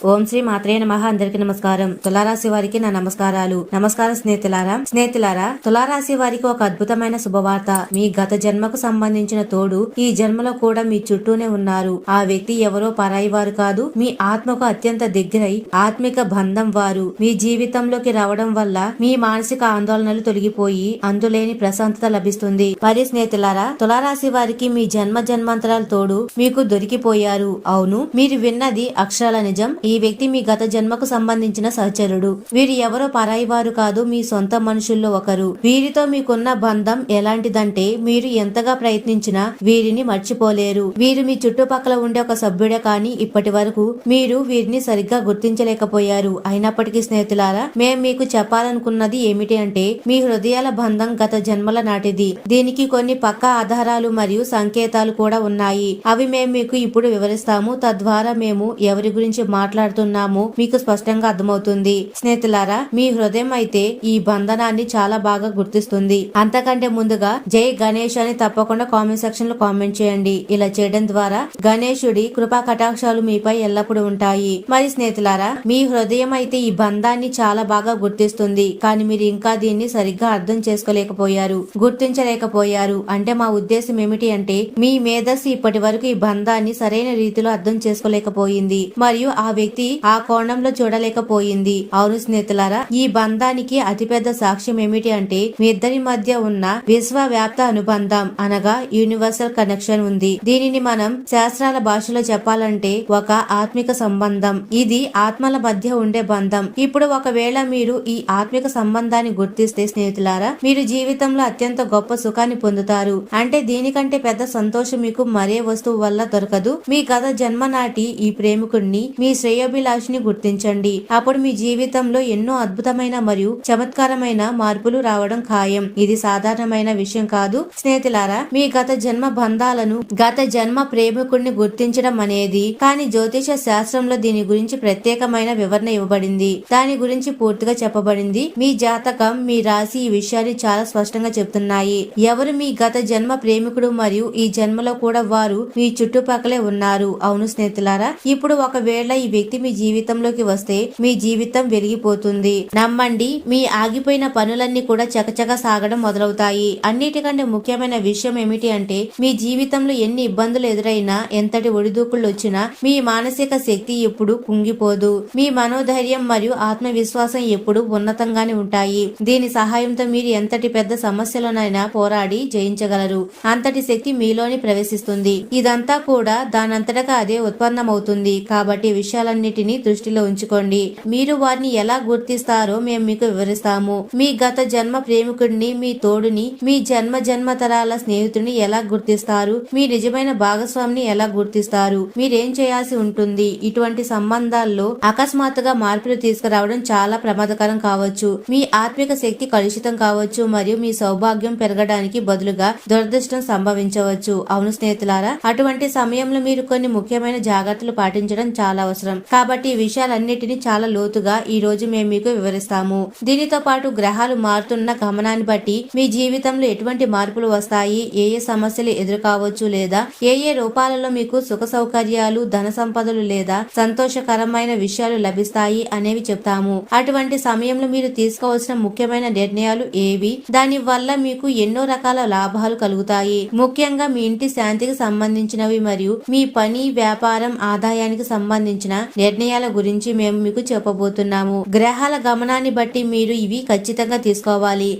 ఓం శ్రీ మాత్రే నమః. అందరికి నమస్కారం. తులారాశి వారికి నా నమస్కారాలు. నమస్కారం స్నేహితులారా, తులారాశి వారికి ఒక అద్భుతమైన శుభవార్త. మీ గత జన్మకు సంబంధించిన తోడు ఈ జన్మలో కూడా మీ చుట్టూనే ఉన్నారు. ఆ వ్యక్తి ఎవరో పరాయి వారు కాదు, మీ ఆత్మకు అత్యంత దగ్గరై ఆత్మిక బంధం వారు. మీ జీవితంలోకి రావడం వల్ల మీ మానసిక ఆందోళనలు తొలగిపోయి అందులేని ప్రశాంతత లభిస్తుంది. మరి స్నేహితులారా, తులారాశి వారికి మీ జన్మాంతరాల తోడు మీకు దొరికిపోయారు. అవును, మీరు విన్నది అక్షరాల నిజం. ఈ వ్యక్తి మీ గత జన్మకు సంబంధించిన సహచరుడు. వీరు ఎవరో పరాయి వారు కాదు, మీ సొంత మనుషుల్లో ఒకరు. వీరితో మీకున్న బంధం ఎలాంటిదంటే మీరు ఎంతగా ప్రయత్నించినా వీరిని మర్చిపోలేరు. వీరు మీ చుట్టుపక్కల ఉండే ఒక సభ్యుడే కానీ ఇప్పటి వరకు మీరు వీరిని సరిగ్గా గుర్తించలేకపోయారు. అయినప్పటికీ స్నేహితులారా, మేం మీకు చెప్పాలనుకున్నది ఏమిటి అంటే మీ హృదయాల బంధం గత జన్మల నాటిది. దీనికి కొన్ని పక్కా ఆధారాలు మరియు సంకేతాలు కూడా ఉన్నాయి. అవి మేము మీకు ఇప్పుడు వివరిస్తాము. తద్వారా మేము ఎవరి గురించి మాట్లాడుతున్నామో మీకు స్పష్టంగా అర్థమవుతుంది. స్నేహితులారా, మీ హృదయం అయితే ఈ బంధనాన్ని చాలా బాగా గుర్తిస్తుంది. అంతకంటే ముందుగా జై గణేష్ అని తప్పకుండా కామెంట్ సెక్షన్ లో కామెంట్ చేయండి. ఇలా చేయడం ద్వారా గణేశుడి కృపా కటాక్షాలు మీపై ఎల్లప్పుడూ ఉంటాయి. మరి స్నేహితులారా, మీ హృదయం అయితే ఈ బంధాన్ని చాలా బాగా గుర్తిస్తుంది. కానీ మీరు ఇంకా దీన్ని సరిగ్గా అర్థం గుర్తించలేకపోయారు. అంటే మా ఉద్దేశం ఏమిటి అంటే మీ మేధస్సు ఇప్పటి వరకు ఈ బంధాన్ని సరైన రీతిలో అర్థం చేసుకోలేకపోయింది మరియు ఆ వ్యక్తి ఆ కోణంలో చూడలేకపోయింది. అవును స్నేహితులారా, ఈ బంధానికి అతిపెద్ద సాక్ష్యం ఏమిటి అంటే మీ ఇద్దరి మధ్య ఉన్న విశ్వవ్యాప్త అనుబంధం అనగా యూనివర్సల్ కనెక్షన్ ఉంది. దీనిని మనం శాస్త్రాల భాషలో చెప్పాలంటే ఒక ఆత్మిక సంబంధం. ఇది ఆత్మల మధ్య ఉండే బంధం. ఇప్పుడు ఒకవేళ మీరు ఈ ఆత్మిక సంబంధాన్ని గుర్తిస్తే స్నేహితులారా, మీరు జీవితంలో అత్యంత గొప్ప సుఖాన్ని పొందుతారు. అంటే దీనికంటే పెద్ద సంతోషం మీకు మరే వస్తువు వల్ల దొరకదు. మీ గత జన్మ నాటి ఈ ప్రేమికుడిని, మీ శ్రేయోభిలాషిని గుర్తించండి. అప్పుడు మీ జీవితంలో ఎన్నో అద్భుతమైన మరియు చమత్కారమైన మార్పులు రావడం ఖాయం. ఇది సాధారణమైన విషయం కాదు స్నేహితులారా. మీ గత జన్మ బంధాలను, గత జన్మ ప్రేమికుడిని గుర్తించడం అనేది కానీ జ్యోతిష శాస్త్రంలో దీని గురించి ప్రత్యేకమైన వివరణ ఇవ్వబడింది. దాని గురించి పూర్తిగా చెప్పబడింది. మీ జాతకం, మీ రాశి ఈ విషయాన్ని చాలా స్పష్టంగా చెప్తున్నాయి. ఎవరు మీ గత జన్మ ప్రేమికుడు మరియు ఈ జన్మలో కూడా వారు మీ చుట్టుపక్కలే ఉన్నారు. అవును స్నేహితులారా, ఇప్పుడు ఒకవేళ ఈ వ్యక్తి మీ జీవితంలోకి వస్తే మీ జీవితం వెలిగిపోతుంది. నమ్మండి, మీ ఆగిపోయిన పనులన్నీ కూడా చకచక సాగడం మొదలవుతాయి. అన్నిటికంటే ముఖ్యమైన విషయం ఏమిటి అంటే మీ జీవితంలో ఎన్ని ఇబ్బందులు ఎదురైనా, ఎంతటి ఒడిదూకులు వచ్చినా మీ మానసిక శక్తి ఎప్పుడు కుంగిపోదు. మీ మనోధైర్యం మరియు ఆత్మవిశ్వాసం ఎప్పుడు ఉన్నతంగానే ఉంటాయి. దీని సహాయంతో మీరు ఎంతటి పెద్ద సమస్యలనైనా పోరాడి జయించగలరు. అంతటి శక్తి మీలోని ప్రవేశిస్తుంది. ఇదంతా కూడా దానంతటగా అదే ఉత్పన్నమవుతుంది. కాబట్టి విషయాలన్నిటినీ దృష్టిలో ఉంచుకోండి. మీరు వారిని ఎలా గుర్తిస్తారో మేము మీకు వివరిస్తాము. మీ గత జన్మ ప్రేమికుడిని, మీ తోడుని, మీ జన్మతరాల స్నేహితుడిని ఎలా గుర్తిస్తారు, మీ నిజమైన భాగస్వామిని ఎలా గుర్తిస్తారు, మీరేం చేయాల్సి ఉంటుంది. ఇటువంటి సంబంధాల్లో అకస్మాత్తుగా మార్పులు తీసుకురావడం చాలా ప్రమాదకరం కావచ్చు. మీ ఆత్మిక శక్తి కలుషితం కావచ్చు మరియు మీ సౌభాగ్యం పెరగడానికి బదులుగా దురదృష్టం సంభవించవచ్చు. అవును స్నేహితులారా, అటువంటి సమయంలో మీరు కొన్ని ముఖ్యమైన జాగ్రత్తలు పాటించడం చాలా అవసరం. కాబట్టి ఈ విషయాలన్నిటినీ చాలా లోతుగా ఈ రోజు మేము మీకు వివరిస్తాము. దీనితో పాటు గ్రహాలు మారుతున్న గమనాన్ని బట్టి మీ జీవితంలో ఎటువంటి మార్పులు వస్తాయి, ఏ ఏ సమస్యలు ఎదురుకావచ్చు లేదా ఏ ఏ రూపాలలో మీకు సుఖ సౌకర్యాలు, ధన సంపదలు లేదా సంతోషకరమైన విషయాలు లభిస్తాయి అనేవి చెప్తాము. అటువంటి సమయంలో మీరు తీసుకోవాల్సిన ముఖ్యమైన నిర్ణయాలు ఏవి, దాని వల్ల మీకు ఎన్నో రకాల లాభాలు కలుగుతాయి. ముఖ్యంగా మీ ఇంటి శాంతికి సంబంధించినవి మరియు మీ పని, వ్యాపారం, ఆదాయానికి సంబంధించిన నిర్ణయాల గురించి మేము మీకు చెప్పబోతున్నాము. గ్రహాల గమనాన్ని బట్టి మీరు ఇవి ఖచ్చితంగా తీసుకోవాలి.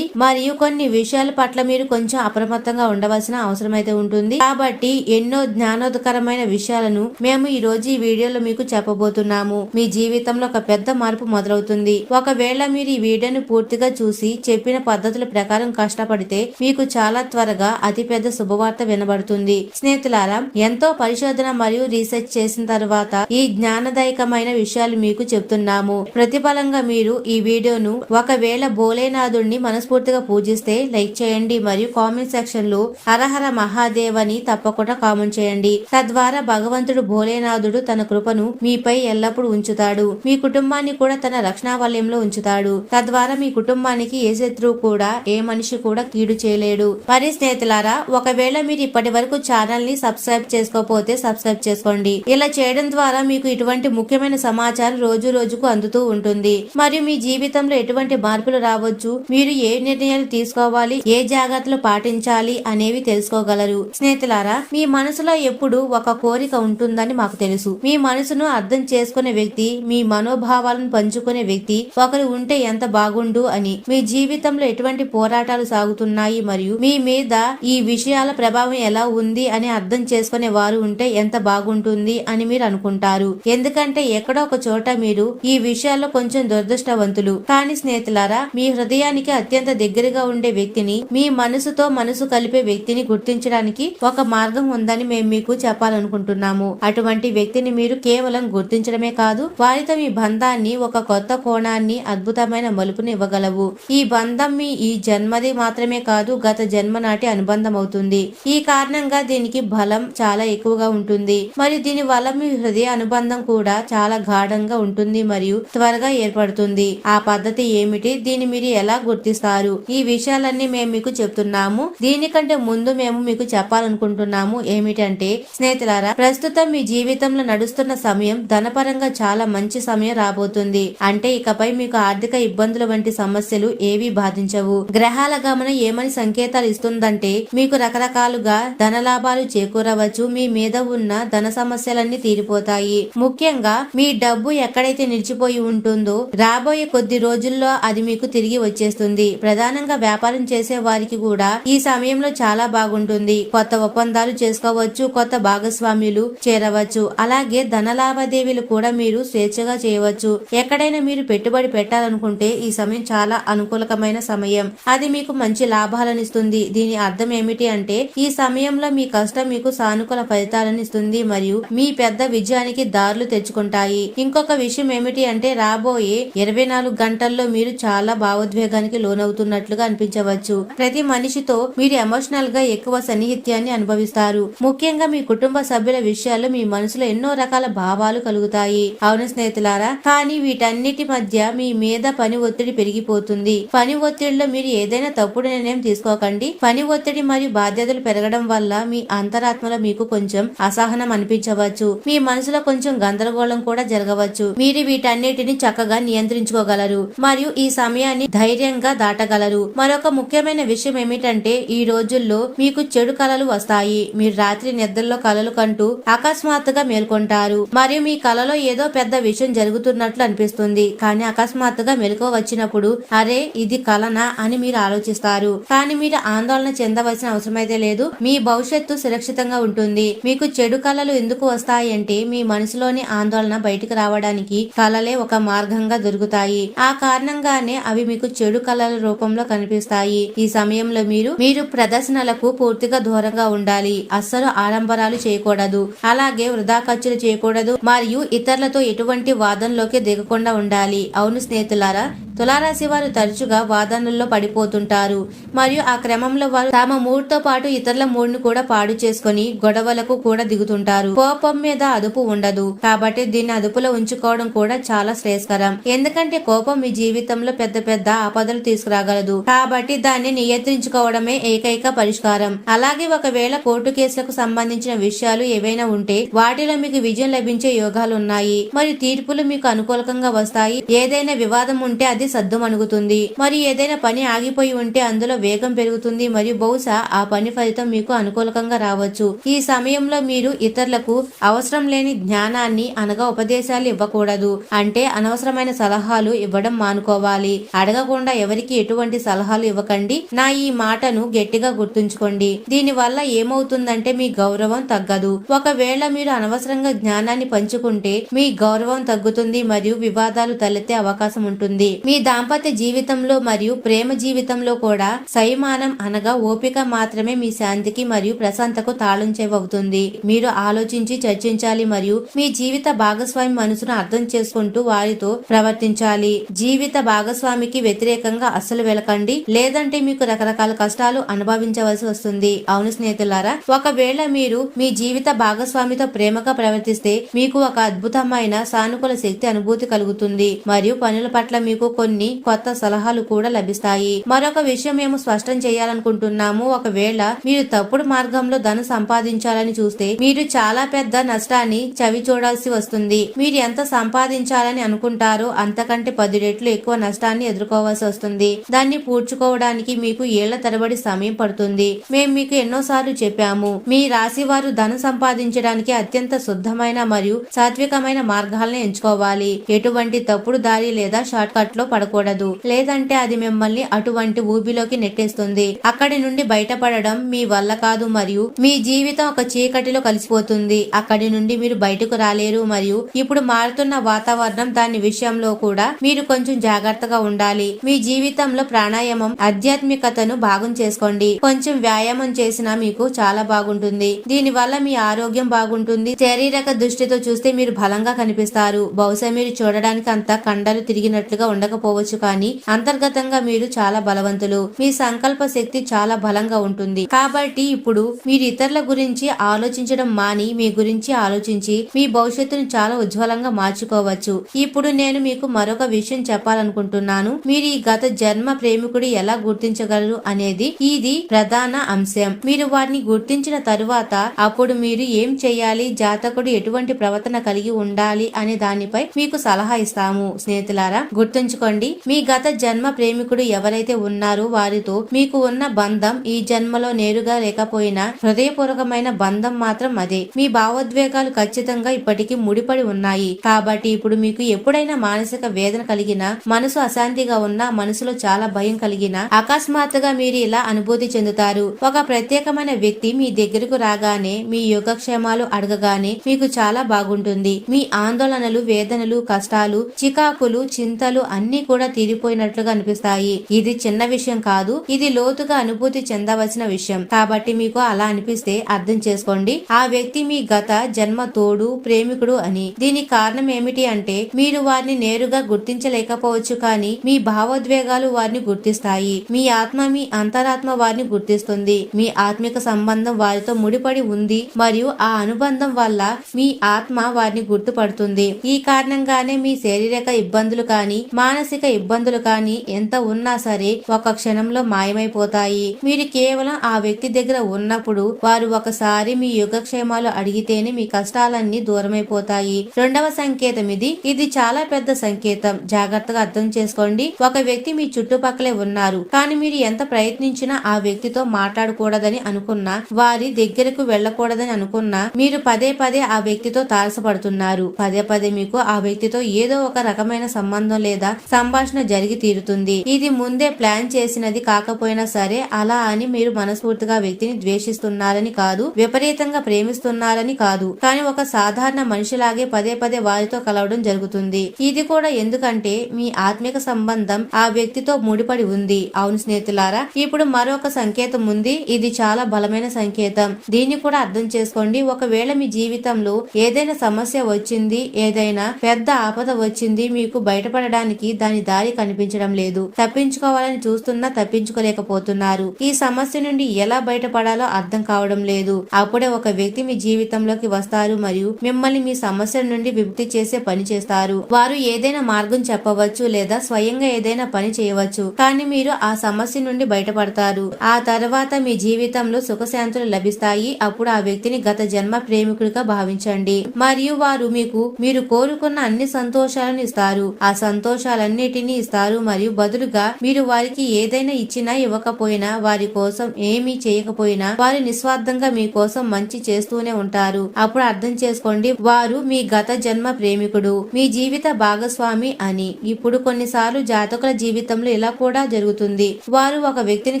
మరియు కొన్ని విషయాల పట్ల మీరు కొంచెం అప్రమత్తంగా ఉండవలసిన అవసరం అయితే ఉంటుంది. కాబట్టి ఎన్నో జ్ఞానోదకరమైన విషయాలను మేము ఈ రోజు ఈ వీడియోలో మీకు చెప్పబోతున్నాము. మీ జీవితంలో ఒక పెద్ద మార్పు మొదలవుతుంది. ఒకవేళ మీరు ఈ వీడియోను పూర్తిగా చూసి చెప్పిన పద్ధతుల ప్రకారం కష్టపడితే మీకు చాలా త్వరగా అతి పెద్ద శుభవార్త వినబడుతుంది. స్నేహితులారా, ఎంతో పరిశోధన మరియు రీసెర్చ్ చేసిన తర్వాత ఈ జ్ఞానదాయకమైన విషయాలు మీకు చెప్తున్నాము. ప్రతిఫలంగా మీరు ఈ వీడియోను ఒకవేళ భోలేనాథుడిని మనస్ఫూర్తిగా పూజిస్తే లైక్ చేయండి మరియు కామెంట్ సెక్షన్ లో హరహర మహాదేవ్ అని తప్పకుండా కామెంట్ చేయండి. తద్వారా భగవంతుడు భోలేనాథుడు తన కృపను మీపై ఎల్లప్పుడూ ఉంచుతాడు. మీ కుటుంబాన్ని కూడా తన రక్షణ వలయంలో ఉంచుతాడు. తద్వారా మీ కుటుంబానికి ఏ శత్రువు కూడా, ఏ మనిషి కూడా కీడు చేయలేడు. మరి స్నేహితులారా, ఒకవేళ మీరు ఇప్పటి వరకు ఛానల్ ని సబ్స్క్రైబ్ చేసుకోకపోతే సబ్స్క్రైబ్ చేసుకోండి. ఇలా చేయడం ద్వారా మీకు ఇటువంటి ముఖ్యమైన సమాచారం రోజు రోజుకు అందుతూ ఉంటుంది. మరియు మీ జీవితంలో ఎటువంటి మార్పులు రావచ్చు, మీరు ఏ నిర్ణయాలు తీసుకోవాలి, ఏ జాగ్రత్తలు పాటించాలి అనేవి తెలుసుకోగలరు. స్నేహితులారా, మీ మనసులో ఎప్పుడు ఒక కోరిక ఉంటుందని మాకు తెలుసు. మీ మనసును అర్థం చేసుకునే వ్యక్తి, మీ మనోభావాలను పంచుకునే వ్యక్తి ఒకరు ఉంటే ఎంత బాగుండు అని. మీ జీవితంలో ఎటువంటి పోరాటాలు సాగుతున్నాయి మరియు మీ మీద ఈ విషయాల ప్రభావం ఎలా ఉంది అని అర్థం చేసుకునే వారు ఉంటే ఎంత బాగుంటుంది అని మీరు అనుకుంటారు. ఎందుకంటే ఎక్కడో ఒక చోట మీరు ఈ విషయాల్లో కొంచెం దురదృష్టవంతులు. కానీ స్నేహితులారా, మీ హృదయానికి అత్యంత దగ్గరగా ఉండే వ్యక్తిని, మీ మనసుతో మనసు కలిపే వ్యక్తిని గుర్తించడానికి ఒక మార్గం ఉందని మేము మీకు చెప్పాలనుకుంటున్నాము. అటువంటి వ్యక్తిని మీరు కేవలం గుర్తించడమే కాదు, వారితో మీ బంధాన్ని ఒక కొత్త కోణాన్ని, అద్భుతమైన మలుపుని ఇవ్వగలవు. ఈ బంధం మీ ఈ జన్మది మాత్రమే కాదు, గత జన్మ నాటి అనుబంధం అవుతుంది. ఈ కారణంగా దీనికి బలం చాలా ఎక్కువగా ఉంటుంది మరియు దీని వల్ల మీ హృదయ అనుబంధం కూడా చాలా గాఢంగా ఉంటుంది మరియు త్వరగా ఏర్పడుతుంది. ఆ పద్ధతి ఏమిటి, దీన్ని మీరు ఎలా గుర్తిస్తారు, ఈ విషయాలన్నీ మేము మీకు చెప్తున్నాము. దీనికంటే ముందు మేము మీకు చెప్పాలనుకుంటున్నాము ఏమిటంటే, స్నేహితులారా, ప్రస్తుతం మీ జీవితంలో నడుస్తున్న సమయం ధనపరంగా చాలా మంచి సమయం రాబోతుంది. అంటే ఇకపై మీకు ఆర్థిక ఇబ్బందుల వంటి సమస్యలు ఏవి బాధించవు. గ్రహాల గమనం ఏమని సంకేతాలు ఇస్తుందంటే, మీకు రకరకాలుగా ధన లాభాలు చేకూరవచ్చు. మీ మీద ఉన్న ధన సమస్యలన్నీ తీరిపోతాయి. ముఖ్యంగా మీ డబ్బు ఎక్కడైతే నిలిచిపోయి ఉంటుందో రాబోయే కొద్ది రోజుల్లో అది మీకు తిరిగి వచ్చేస్తుంది. ప్రధానంగా వ్యాపారం చేసే వారికి కూడా ఈ సమయంలో చాలా బాగుంటుంది. కొత్త ఒప్పందాలు చేసుకోవచ్చు, కొత్త భాగస్వామ్యులు చేరవచ్చు. అలాగే ధన లావాదేవీలు కూడా మీరు స్వేచ్ఛగా చేయవచ్చు. ఎక్కడైనా మీరు పెట్టుబడి పెట్టాలనుకుంటే ఈ సమయం చాలా అనుకూలకమైన సమయం. అది మీకు మంచి లాభాలను ఇస్తుంది. దీని అర్థం ఏమిటి అంటే, ఈ సమయంలో మీ కష్టం మీకు సానుకూల ఫలితాలను ఇస్తుంది మరియు మీ పెద్ద విజయానికి దారులు తెచ్చుకుంటాయి. ఇంకొక విషయం ఏమిటి అంటే, రాబోయే 24 గంటల్లో మీరు చాలా భావోద్వేగానికి లోనవుతున్నట్లుగా అనిపించవచ్చు. ప్రతి మనిషితో మీరు ఎమోషనల్ గా ఎక్కువ సన్నిహిత్యాన్ని అనుభవిస్తారు. ముఖ్యంగా మీ కుటుంబ సభ్యుల విషయాల్లో మీ మనసులో ఎన్నో రకాల భావాలు కలుగుతాయి. అవును స్నేహితులారా, కానీ వీటన్నిటి మధ్య మీ మీద పని ఒత్తిడి పెరిగిపోతుంది. పని ఒత్తిడిలో మీరు ఏదైనా తప్పుడు నిర్ణయం తీసుకోకండి. పని ఒత్తిడి మరియు బాధ్యతలు పెరగడం వల్ల మీ అంతరాత్మలో మీకు కొంచెం అసహనం అనిపించవచ్చు. మీ మనసులో కొంచెం గందరగోళం కూడా జరగవచ్చు. మీరు వీటన్నిటిని చక్కగా నియంత్రించుకోగలరు మరియు ఈ సమయాన్ని ధైర్యంగా దాటగలరు. మరొక ముఖ్యమైన విషయం ఏమిటంటే, ఈ రోజుల్లో మీకు చెడు కలలు వస్తాయి. మీరు రాత్రి నిద్రలో కలలు కంటూ అకస్మాత్తుగా మేల్కొంటారు మరియు మీ కలలో ఏదో పెద్ద విషయం జరుగుతున్నట్లు అనిపిస్తుంది. కానీ అకస్మాత్తుగా మెలకువ వచ్చినప్పుడు అరే ఇది కలనా అని మీరు ఆలోచిస్తారు. కానీ మీరు ఆందోళన చెందవలసిన అవసరమైతే లేదు. మీ భవిష్యత్తు సురక్షితంగా ఉంటుంది. మీకు చెడు కలలు ఎందుకు వస్తాయి అంటే, మీ మనసులోని ఆందోళన బయటకు రావడానికి కలలే ఒక మార్గంగా దొరుకుతాయి. ఆ కారణంగానే అవి మీకు చెడు కలల రూపంలో కనిపిస్తాయి. ఈ సమయంలో మీరు ప్రదర్శనలకు పూర్తిగా దూరంగా ఉండాలి. అస్సలు ఆడంబరాలు చేయకూడదు, అలాగే వృధా ఖర్చులు చేయకూడదు మరియు ఇతరులతో ఎటువంటి వాదనలోకి దిగకుండా ఉండాలి. అవును స్నేహితులారా, తులారాశి వారు తరచుగా వాదనల్లో పడిపోతుంటారు మరియు ఆ క్రమంలో వారు తమ మూడ్తో పాటు ఇతరుల మూడ్ను కూడా పాడు చేసుకుని గొడవలకు కూడా దిగుతుంటారు. కోపం మీద అదుపు ఉండదు, కాబట్టి దీన్ని అదుపులో ఉంచుకోవడం కూడా చాలా శ్రేయస్కరం. ఎందుకంటే కోపం మీ జీవితంలో పెద్ద పెద్ద ఆపదలు తీసుకురాగలదు. కాబట్టి దాన్ని నియంత్రించుకోవడమే ఏకైక పరిష్కారం. అలాగే ఒకవేళ కోర్టు కేసులకు సంబంధించిన విషయాలు ఏవైనా ఉంటే వాటిలో మీకు విజయం లభించే యోగాలు ఉన్నాయి మరియు తీర్పులు మీకు అనుకూలంగా వస్తాయి. ఏదైనా వివాదం ఉంటే అది సద్దుమణుగుతుంది మరియు ఏదైనా పని ఆగిపోయి ఉంటే అందులో వేగం పెరుగుతుంది మరియు బహుశా ఆ పని ఫలితం మీకు అనుకూలంగా రావచ్చు. ఈ సమయంలో మీరు ఇతరులకు అవసరం లేని జ్ఞానాన్ని అనగా ఉపదేశాలు ఇవ్వకూడదు. అంటే అనవసరమైన సలహాలు ఇవ్వడం మానుకోవాలి. అడగకుండా ఎవరికి ఎటువంటి సలహాలు ఇవ్వకండి. నా ఈ మాటను గట్టిగా గుర్తుంచుకోండి. దీని వల్ల ఏమవుతుందంటే మీ గౌరవం తగ్గదు. ఒకవేళ మీరు అనవసరంగా జ్ఞానాన్ని పంచుకుంటే మీ గౌరవం తగ్గుతుంది మరియు వివాదాలు తలెత్తే అవకాశం ఉంటుంది. మీ దాంపత్య జీవితంలో మరియు ప్రేమ జీవితంలో కూడా సంయమనం అనగా ఓపిక మాత్రమే మీ శాంతికి మరియు ప్రశాంతకు తాళం చెవవుతుంది. మీరు ఆలోచించి చర్చించాలి మరియు మీ జీవిత భాగస్వామి మనసును అర్థం చేసుకుంటూ వారితో ప్రవర్తించాలి. జీవిత భాగస్వామికి వ్యతిరేకంగా అస్సలు వెళ్ళకండి, లేదంటే మీకు రకరకాల కష్టాలు అనుభవించవలసి వస్తుంది. అవును స్నేహితులారా, ఒకవేళ మీరు మీ జీవిత భాగస్వామితో ప్రేమగా ప్రవర్తిస్తే మీకు ఒక అద్భుతమైన సానుకూల శక్తి అనుభూతి కలుగుతుంది మరియు పనుల పట్ల మీకు కొన్ని కొత్త సలహాలు కూడా లభిస్తాయి. మరొక విషయం మేము స్పష్టం చేయాలనుకుంటున్నాము. ఒకవేళ మీరు తప్పుడు మార్గంలో ధనం సంపాదించాలని చూస్తే మీరు చాలా పెద్ద నష్టాన్ని చవి చూడాల్సి వస్తుంది. మీరు ఎంత సంపాదించాలని అనుకుంటారో అంతకంటే 10 రెట్లు ఎక్కువ నష్టాన్ని ఎదుర్కోవాల్సి వస్తుంది. దాన్ని పూడ్చుకోవడానికి మీకు ఏళ్ల తరబడి సమయం పడుతుంది. మేము మీకు ఎన్నోసార్లు చెప్పాము, మీ రాశి వారు ధనం సంపాదించడానికి అత్యంత శుద్ధమైన మరియు సాత్వికమైన మార్గాలను ఎంచుకోవాలి. ఎటువంటి తప్పుడు దారి లేదా షార్ట్ కట్ లో పడకూడదు. లేదంటే అది మిమ్మల్ని అటువంటి ఊబిలోకి నెట్టేస్తుంది. అక్కడి నుండి బయటపడడం మీ వల్ల కాదు మరియు మీ జీవితం ఒక చీకటిలో కలిసిపోతుంది. అక్కడి నుండి మీరు బయటకు రాలేరు మరియు ఇప్పుడు మారుతున్న వాతావరణం దాని విషయంలో కూడా మీరు కొంచెం జాగ్రత్తగా ఉండాలి. మీ జీవితంలో ప్రాణాయామం, ఆధ్యాత్మికతను భాగం చేసుకోండి. కొంచెం వ్యాయామం చేసినా మీకు చాలా బాగుంటుంది. దీని వల్ల మీ ఆరోగ్యం బాగుంటుంది. శారీరక దృష్టితో చూస్తే మీరు బలంగా కనిపిస్తారు. బహుశా మీరు చూడడానికి అంత కండలు తిరిగినట్లుగా ఉండకపోవచ్చు, కానీ అంతర్గతంగా మీరు చాలా బలవంతులు. మీ సంకల్ప శక్తి చాలా బలంగా ఉంటుంది. కాబట్టి ఇప్పుడు మీరు ఇతరుల గురించి ఆలోచించడం మాని మీ గురించి ఆలోచించి మీ భవిష్యత్తును చాలా ఉజ్వలంగా మార్చుకోవచ్చు. ఇప్పుడు నేను మీకు మరొక విషయం చెప్పాలనుకుంటున్నాను. మీరు ఈ గత జన్మ ప్రేమికుడు ఎలా గుర్తించగలరు అనేది ఇది ప్రధాన అంశం. మీరు వారిని గుర్తించిన తరువాత అప్పుడు మీరు ఏం చేయాలి, జాతకుడు ఎటువంటి ప్రవర్తన కలిగి ఉండాలి అనే దానిపై మీకు సలహా ఇస్తాము. స్నేహితులారా, గుర్తుంచుకోండి, మీ గత జన్మ ప్రేమికుడు ఎవరైతే ఉన్నారో వారితో మీకు ఉన్న బంధం ఈ జన్మలో నేరుగా లేకపోయినా హృదయపూర్వకమైన బంధం మాత్రం అదే. మీ భావోద్వేగాలు ఖచ్చితంగా ఇప్పటికీ ముడిపడి ఉన్నాయి. కాబట్టి ఇప్పుడు మీకు ఎప్పుడైనా మానసిక వేదన కలిగినా, మనసు అశాంతిగా ఉన్నా, మనసులో చాలా భయం కలిగినా అకస్మాత్తుగా మీరు ఇలా అనుభూతి చెందుతారు. ఒక ప్రత్యేకమైన వ్యక్తి మీ దగ్గరకు రాగానే, మీ యోగక్షేమాలు అడగగానే మీకు చాలా బాగుంటుంది. మీ ఆందోళనలు, వేదనలు, కష్టాలు, చికాకులు, చింతలు అన్ని కూడా తీరిపోయినట్లుగా అనిపిస్తాయి. ఇది చిన్న విషయం కాదు, ఇది లోతుగా అనుభూతి చెందవలసిన విషయం. కాబట్టి మీకు అలా అనిపిస్తే అర్థం చేసుకోండి, ఆ వ్యక్తి మీ గత జన్మ తోడు ప్రేమికుడు అని. దీనికి కారణం ఏమిటి అంటే మీరు వారిని నేరుగా గుర్తించలేకపోవచ్చు, కానీ మీ భావోద్వేగాలు వారిని గుర్తిస్తాయి. మీ ఆత్మ, మీ అంతరాత్మ వారిని గుర్తిస్తుంది. మీ ఆత్మిక సంబంధం వారితో ముడిపడి ఉంది మరియు ఆ అనుబంధం వల్ల మీ ఆత్మ వారిని గుర్తుపడుతుంది. ఈ కారణంగానే మీ శారీరక ఇబ్బందులు కానీ, మానసిక ఇబ్బందులు కానీ ఎంత ఉన్నా సరే ఒక క్షణంలో మాయమైపోతాయి. మీరు కేవలం ఆ వ్యక్తి దగ్గర ఉన్నప్పుడు వారు ఒకసారి మీ యోగక్షేమాలు అడిగితేనే మీ కష్టాలన్నీ దూరమైపోతాయి. రెండవ సంకేతం ఇది చాలా పెద్ద సంకేతం. జాగ్రత్తగా అర్థం చేసుకోండి. ఒక వ్యక్తి మీ చుట్టుపక్కలే ఉన్నారు, కానీ మీరు ఎంత ప్రయత్నించినా ఆ వ్యక్తితో మాట్లాడకూడదని అనుకున్నా, వారి దగ్గరకు వెళ్ళకూడదని అనుకున్నా, మీరు పదే పదే ఆ వ్యక్తితో తారసపడుతున్నారు. పదే పదే మీకు ఆ వ్యక్తితో ఏదో ఒక రకమైన సంబంధం లేదా సంభాషణ జరిగి తీరుతుంది. ఇది ముందే ప్లాన్ చేసినది కాకపోయినా సరే, అలా అని మీరు మనస్ఫూర్తిగా వ్యక్తిని ద్వేషిస్తున్నారని కాదు, విపరీతంగా ప్రేమిస్తున్నారని కాదు, కానీ ఒక సాధారణ మనిషిలాగే పదే పదే వారితో కలవడం జరుగుతుంది. ఇది కూడా ఎందుకంటే మీ ఆత్మిక సంబంధం ఆ వ్యక్తితో ముడిపడి ఉంది. అవును స్నేహితులారా, ఇప్పుడు మరొక సంకేతం ఉంది. ఇది చాలా బలమైన సంకేతం. దీన్ని కూడా అర్థం చేసుకోండి. ఒకవేళ మీ జీవితంలో ఏదైనా సమస్య వచ్చింది, ఏదైనా పెద్ద ఆపద వచ్చింది, మీకు బయటపడడానికి దాని దారి కనిపించడం లేదు, తప్పించుకోవాలని చూస్తున్నా తప్పించుకోలేకపోతున్నారు, ఈ సమస్య నుండి ఎలా బయటపడాలో అర్థం కావడం లేదు, అప్పుడే ఒక వ్యక్తి మీ జీవితంలోకి వస్తారు మరియు మిమ్మల్ని మీ సమస్య నుండి విముక్తి చేసే పని చేస్తారు. వారు ఏదైనా మార్గం చెప్పవచ్చు లేదా స్వయంగా ఏదైనా పని చేయవచ్చు, కానీ మీరు ఆ సమస్య నుండి బయటపడతారు. ఆ తర్వాత మీ జీవితంలో సుఖశాంతులు లభిస్తాయి. అప్పుడు ఆ వ్యక్తిని గత జన్మ ప్రేమికుడిగా భావించండి మరియు వారు మీకు మీరు కోరుకున్న అన్ని సంతోషాలను ఇస్తారు. ఆ సంతోషాలన్నిటినీ ఇస్తారు మరియు బదులుగా మీరు వారికి ఏదైనా ఇచ్చినా ఇవ్వకపోయినా, వారి కోసం ఏమీ చేయకపోయినా, వారు నిస్వార్థంగా మీ కోసం మంచి చేస్తూనే ఉంటారు. అప్పుడు అర్థం చేసుకోండి, వారు మీ గత జన్మ ప్రేమికుడు, మీ జీవిత భాగస్వామి అని. ఇప్పుడు కొన్నిసార్లు జాతకుల జీవితంలో ఇలా కూడా జరుగుతుంది. వారు ఒక వ్యక్తిని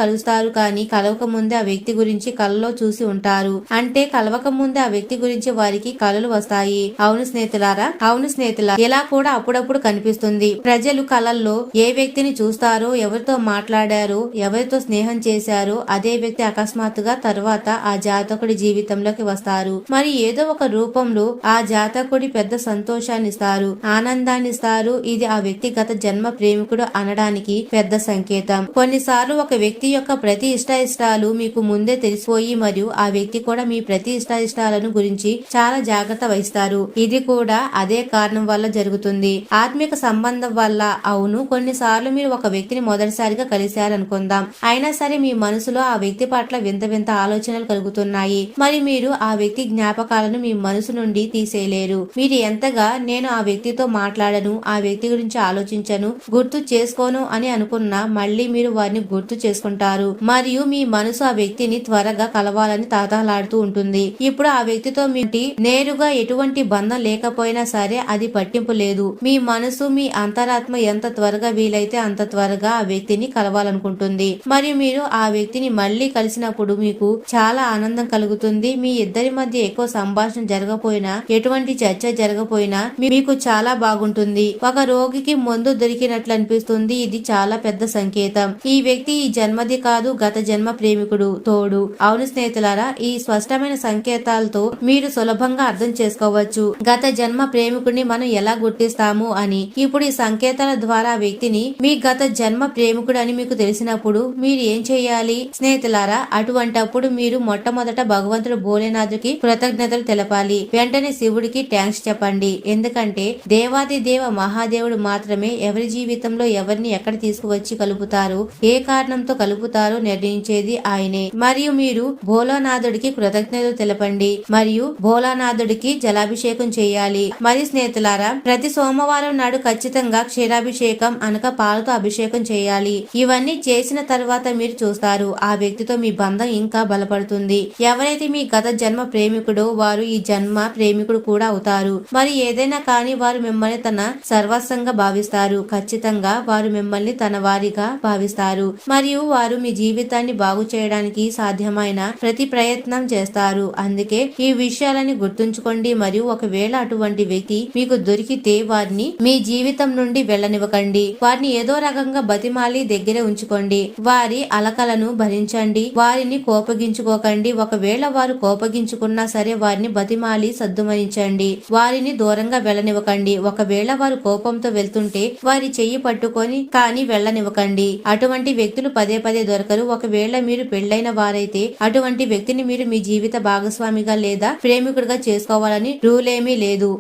కలుస్తారు, కానీ కలవక ముందే ఆ వ్యక్తి గురించి కలలో చూసి ఉంటారు. అంటే కలవక ముందే ఆ వ్యక్తి గురించి వారికి కలలు వస్తాయి. అవును స్నేహితులారా, ఇలా కూడా అప్పుడప్పుడు కనిపిస్తుంది. ప్రజలు కలల్లో ఏ వ్యక్తిని చూస్తారో, ఎవరితో మాట్లాడారో, ఎవరితో స్నేహం చేశారో అదే వ్యక్తి అకస్మాత్తుగా తర్వాత ఆ జాతకుడి జీవితంలోకి వస్తారు. మరి ఏదో ఒక రూపంలో ఆ జాతకుడి పెద్ద సంతోషాన్ని ఇస్తారు, ఆనందాన్ని ఇస్తారు. ఇది ఆ వ్యక్తిగత జన్మ ప్రేమికుడు అనడానికి పెద్ద సంకేతం. కొన్నిసార్లు ఒక వ్యక్తి యొక్క ప్రతి ఇష్టాలు మీకు ముందే తెలిసిపోయి మరియు ఆ వ్యక్తి కూడా మీ ప్రతి ఇష్టాలను గురించి చాలా జాగ్రత్త వహిస్తారు. ఇది కూడా అదే కారణం వల్ల జరుగుతుంది. ఆత్మిక సంబంధం వల్ల అట్లా అవును, కొన్నిసార్లు మీరు ఒక వ్యక్తిని మొదటిసారిగా కలిశారనుకుందాం, అయినా సరే మీ మనసులో ఆ వ్యక్తి పట్ల వింత వింత ఆలోచనలు కలుగుతున్నాయి. మరి మీరు ఆ వ్యక్తి జ్ఞాపకాలను మీ మనసు నుండి తీసేయలేరు. మీరు ఎంతగా నేను ఆ వ్యక్తితో మాట్లాడను, ఆ వ్యక్తి గురించి ఆలోచించను, గుర్తు చేసుకోను అని అనుకున్నా మళ్ళీ మీరు వారిని గుర్తు చేసుకుంటారు. మరియు మీ మనసు ఆ వ్యక్తిని త్వరగా కలవాలని తాతలాడుతూ ఉంటుంది. ఇప్పుడు ఆ వ్యక్తితో మీటి నేరుగా ఎటువంటి బంధం లేకపోయినా సరే అది పట్టింపు లేదు. మీ మనసు మీ అంతరాత్మ ఎంత త్వరగా వీలైతే అంత త్వరగా ఆ వ్యక్తిని కలవాలనుకుంటుంది. మరియు మీరు ఆ వ్యక్తిని మళ్ళీ కలిసినప్పుడు మీకు చాలా ఆనందం కలుగుతుంది. మీ ఇద్దరి మధ్య ఎక్కువ సంభాషణ జరగపోయినా, ఎటువంటి చర్చ జరగపోయినా మీకు చాలా బాగుంటుంది. ఒక రోగికి మందు దొరికినట్లు అనిపిస్తుంది. ఇది చాలా పెద్ద సంకేతం. ఈ వ్యక్తి ఈ జన్మది కాదు, గత జన్మ ప్రేమికుడు తోడు. అవును స్నేహితులారా, ఈ స్పష్టమైన సంకేతాలతో మీరు సులభంగా అర్థం చేసుకోవచ్చు గత జన్మ ప్రేమికుడిని మనం ఎలా గుర్తిస్తాము అని. ఇప్పుడు ఈ సంకేతాల ద్వారా వ్యక్తిని మీ గత జన్మ ప్రేమికుడు అని మీకు తెలిసినప్పుడు మీరు ఏం చేయాలి స్నేహితులారా? అటువంటప్పుడు మీరు మొట్టమొదట భగవంతుడు భోలేనాథుకి కృతజ్ఞతలు తెలపాలి. వెంటనే శివుడికి థ్యాంక్స్ చెప్పండి. ఎందుకంటే దేవాది దేవ మహాదేవుడు మాత్రమే ఎవరి జీవితంలో ఎవరిని ఎక్కడ తీసుకువచ్చి కలుపుతారు, ఏ కారణంతో కలుపుతారో నిర్ణయించేది ఆయనే. మరియు మీరు భోలానాథుడికి కృతజ్ఞతలు తెలపండి మరియు భోలానాథుడికి జలాభిషేకం చేయాలి. మరి స్నేహితులారా, ప్రతి సోమవారం నాడు ఖచ్చితంగా క్షీరాభిషేకం అనగా పాలతో అభిషేకం చేయాలి. ఇవన్నీ చేసిన తర్వాత మీరు చూస్తారు ఆ వ్యక్తితో మీ బంధం ఇంకా బలపడుతుంది. ఎవరైతే మీ గత జన్మ ప్రేమికుడో వారు ఈ జన్మ ప్రేమికుడు కూడా అవుతారు. మరి ఏదైనా కానీ వారు మిమ్మల్ని తన సర్వస్వంగా భావిస్తారు. ఖచ్చితంగా వారు మిమ్మల్ని తన వారిగా భావిస్తారు మరియు వారు మీ జీవితాన్ని బాగు చేయడానికి సాధ్యమైన ప్రతి ప్రయత్నం చేస్తారు. అందుకే ఈ విషయాలని గుర్తుంచుకోండి. మరియు ఒకవేళ అటువంటి వ్యక్తి మీకు దొరికితే వారిని మీ జీవితం నుండి వెళ్ళనివ్వకండి. వారిని ఏదో రకంగా బతిమాలి దగ్గరే ఉంచుకోండి. వారి అలకలను భరించండి. వారిని కోపగించుకోకండి. ఒకవేళ వారు కోపగించుకున్నా సరే వారిని బతిమాలి సద్దుమరించండి. వారిని దూరంగా వెళ్ళనివ్వకండి. ఒకవేళ వారు కోపంతో వెళ్తుంటే వారి చెయ్యి పట్టుకొని కానీ వెళ్ళనివ్వకండి. అటువంటి వ్యక్తులు పదే పదే దొరకరు. ఒకవేళ మీరు పెళ్లైన వారైతే అటువంటి వ్యక్తిని మీరు మీ జీవిత భాగస్వామిగా లేదా ప్రేమికుడిగా చేసుకోవాలని రూల్ ఏమీ లేదు.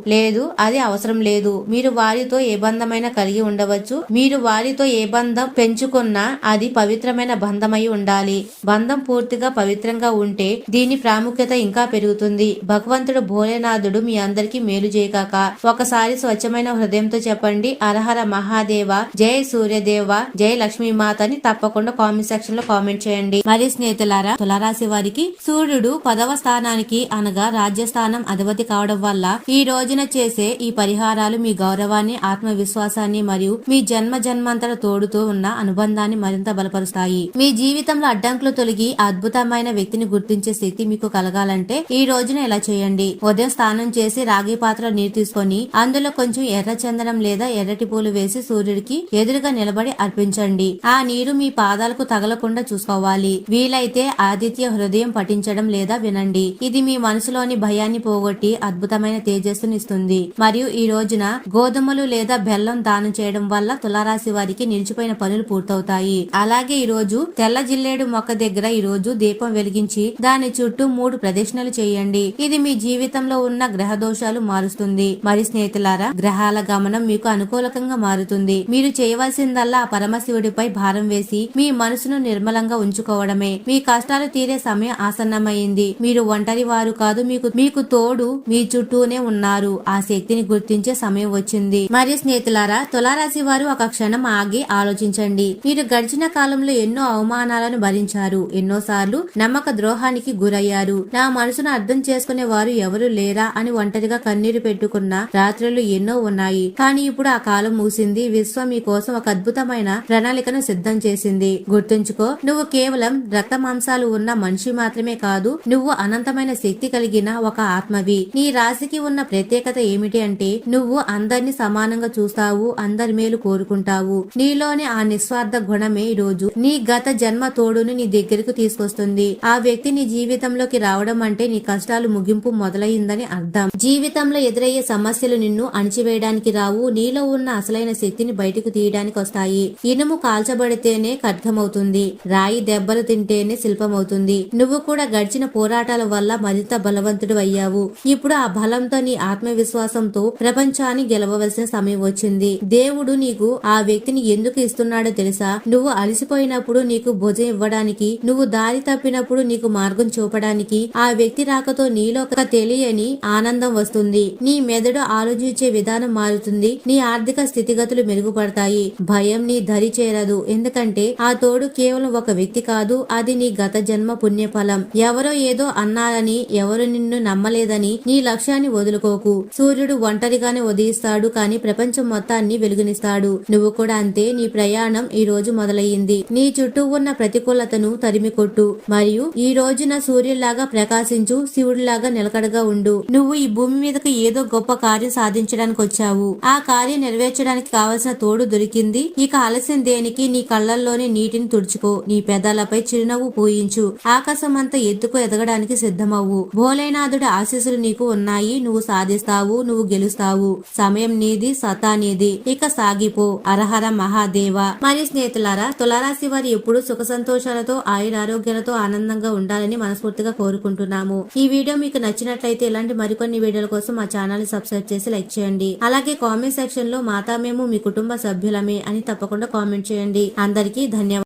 అది అవసరం లేదు. మీరు వారితో ఏ బంధమైనా కలిగి ఉండవచ్చు. మీరు వారితో ఏ బంధం పెంచుకున్నా అది పవిత్రమైన బంధమై ఉండాలి. బంధం పూర్తిగా పవిత్రంగా ఉంటే దీని ప్రాముఖ్యత ఇంకా పెరుగుతుంది. భగవంతుడు భోలేనాథుడు మీ అందరికీ మేలు చేయగాక. ఒకసారి స్వచ్ఛమైన హృదయంతో చెప్పండి, హరహర మహాదేవ, జై సూర్యదేవ, జై లక్ష్మీమాత అని తప్పకుండా కామెంట్ సెక్షన్ లో కామెంట్ చేయండి. మరి స్నేహితులారా, తులారాశి వారికి సూర్యుడు 10వ స్థానానికి అనగా రాజ్యస్థానం అధిపతి కావడం వల్ల ఈ రోజున చేసే ఈ పరిహారాలు మీ గౌరవాన్ని, ఆత్మవిశ్వాసాన్ని మరియు మీ జన్మ జన్మాంతర తోడుతో ఉన్న అనుబంధాన్ని మరింత బలపరుస్తాయి. మీ జీవితంలో అడ్డంకులు తొలగి అద్భుతమైన వ్యక్తిని గుర్తించే శక్తి మీకు కలగాలంటే ఈ రోజున ఇలా చేయండి. ఉదయం స్నానం చేసి రాగి పాత్ర నీరు తీసుకొని అందులో కొంచెం ఎర్ర చందనం లేదా ఎర్రటి పూలు వేసి సూర్యుడికి ఎదురుగా నిలబడి అర్పించండి. ఆ నీరు మీ పాదాలకు తగలకుండా చూసుకోవాలి. వీలైతే ఆదిత్య హృదయం పఠించడం లేదా వినండి. ఇది మీ మనసులోని భయాన్ని పోగొట్టి అద్భుతమైన తేజస్సునిస్తుంది. మరియు ఈ రోజున గోధుమలు లేదా బెల్లం దానం చేయడం వల్ల తులారాశి వారికి నిలిచిపోయిన పనులు పూర్తవుతాయి. అలాగే ఈ రోజు తెల్ల జిల్లేడు మొక్క దగ్గర ఈ రోజు దీపం వెలిగించి దాని చుట్టూ 3 ప్రదక్షిణలు చేయండి. ఇది మీ జీవితంలో ఉన్న గ్రహ దోషాలు మారుస్తుంది. మరి స్నేహితులారా, గ్రహాల గమనం మీకు అనుకూలకంగా మారుతుంది. మీరు చేయవలసిందల్లా ఆ పరమశివుడిపై భారం వేసి మీ మనసును నిర్మలంగా ఉంచుకోవడమే. మీ కష్టాలు తీరే సమయం ఆసన్నమైంది. మీరు ఒంటరి వారు కాదు. మీకు తోడు మీ చుట్టూనే ఉన్నారు. ఆ శక్తిని గుర్తించే సమయం వచ్చింది. మరియు స్నేహితులారా, తులారాశి వారు ఒక క్షణం ఆగి ఆలోచించండి. మీరు గడిచిన కాలంలో ఎన్నో అవమానాలను భరించారు. ఎన్నోసార్లు నమ్మక ద్రోహానికి గురయ్యారు. నా మనసును అర్థం చేసుకునే వారు ఎవరు లేరా అని ఒంటరిగా కన్నీరు పెట్టుకున్న రాత్రులు ఎన్నో ఉన్నాయి. కానీ ఇప్పుడు ఆ కాలం ముగిసింది. విశ్వం మీ కోసం ఒక అద్భుతమైన ప్రణాళికను సిద్ధం చేసింది. గుర్తుంచుకో, నువ్వు కేవలం రక్త మాంసాలు ఉన్న మనిషి మాత్రమే కాదు, నువ్వు అనంతమైన శక్తి కలిగిన ఒక ఆత్మవి. నీ రాశికి ఉన్న ప్రత్యేకత ఏమిటి అంటే నువ్వు అందరినీ సమానంగా చూస్తావు, అందరి మేలు కోరుకుంటావు. నీలోని ఆ నిస్వార్థ గుణమే ఈ రోజు నీ గత జన్మ తోడును నీ దగ్గరకు తీసుకొస్తుంది. ఆ వ్యక్తి నీ జీవితంలోకి రావడం అంటే నీ కష్టాలు ముగింపు మొదలైందని అర్థం. జీవితంలో ఎదురయ్యే సమస్యలు నిన్ను అణిచివేయడానికి రావు. నీలో ఉన్న అసలైన శక్తిని బయటకు తీయడానికి వస్తాయి. ఇనుము కాల్చబడితేనే ఖడ్గమవుతుంది, రాయి దెబ్బలు తింటేనే శిల్పమవుతుంది. నువ్వు కూడా గడిచిన పోరాటాల వల్ల మరింత బలవంతుడు అయ్యావు. ఇప్పుడు ఆ బలంతో నీ ఆత్మవిశ్వాసంతో ప్రపంచాన్ని గెలవవలసిన సమయం వచ్చింది. దేవుడు నీకు ఆ వ్యక్తిని ఎందుకు ఇస్తున్నాడో తెలుసా? నువ్వు అలసిపోయినప్పుడు నీకు భుజం ఇవ్వడానికి, నువ్వు దారి తప్పినప్పుడు నీకు మార్గం చూపడానికి, ఆ వ్యక్తి రాకతో నీలో ఒక తెలియని ఆనందం వస్తుంది. నీ మెదడు ఆలోచించే విధానం మారుతుంది. నీ ఆర్థిక స్థితిగతులు మెరుగుపడతాయి. భయం నీ దరి చేరదు. ఎందుకంటే ఆ తోడు కేవలం ఒక వ్యక్తి కాదు, అది నీ గత జన్మ పుణ్యఫలం. ఎవరో ఏదో అన్నారని, ఎవరు నిన్ను నమ్మలేదని నీ లక్ష్యాన్ని వదులుకోకు. సూర్యుడు ఒంటరిగానే ఉదయిస్తాడు, కానీ ప్రపంచం మొత్తాన్ని వెలుగునిస్తాడు. నువ్వు కూడా అంతే. నీ ప్రయాణం ఈ రోజు మొదలయ్యింది. నీ చుట్టూ ఉన్న ప్రతికూలతను తరిమికొట్టు మరియు ఈ రోజున సూర్యుడిలాగా ప్రకాశించు, శివుడిలాగా నిలకడగా ఉండు. నువ్వు ఈ భూమి మీదకి ఏదో గొప్ప కార్యం సాధించడానికి వచ్చావు. ఆ కార్యం నెరవేర్చడానికి కావలసిన తోడు దొరికింది. ఇక ఆలస్యం దేనికి? నీ కళ్ళల్లోని నీటిని తుడుచుకో, నీ పెదాలపై చిరునవ్వు పూయించు, ఆకాశమంతా ఎత్తుకు ఎదగడానికి సిద్ధమవ్వు. భోలేనాథుడి ఆశీస్సులు నీకు ఉన్నాయి. నువ్వు సాధిస్తావు, నువ్వు గెలుస్తావు. సమయం నీది, సత్తా నీది. ఇక సాగిపో. అరహర మహాదేవ. మరి స్నేహితులారా, తులారాశి వారు ఎప్పుడు సుఖ సంతోషాలతో, ఆయురారోగ్యాలతో ఆనందంగా ఉండాలని మనస్ఫూర్తిగా కోరుకుంటున్నాము. ఈ వీడియో మీకు నచ్చినట్లయితే ఇలాంటి మరికొన్ని వీడియోల కోసం మా ఛానల్ ని సబ్స్క్రైబ్ చేసి లైక్ చేయండి. అలాగే కామెంట్ సెక్షన్ లో మాతా మేము మీ కుటుంబ సభ్యులమే అని తప్పకుండా కామెంట్ చేయండి. అందరికీ ధన్యవాదాలు.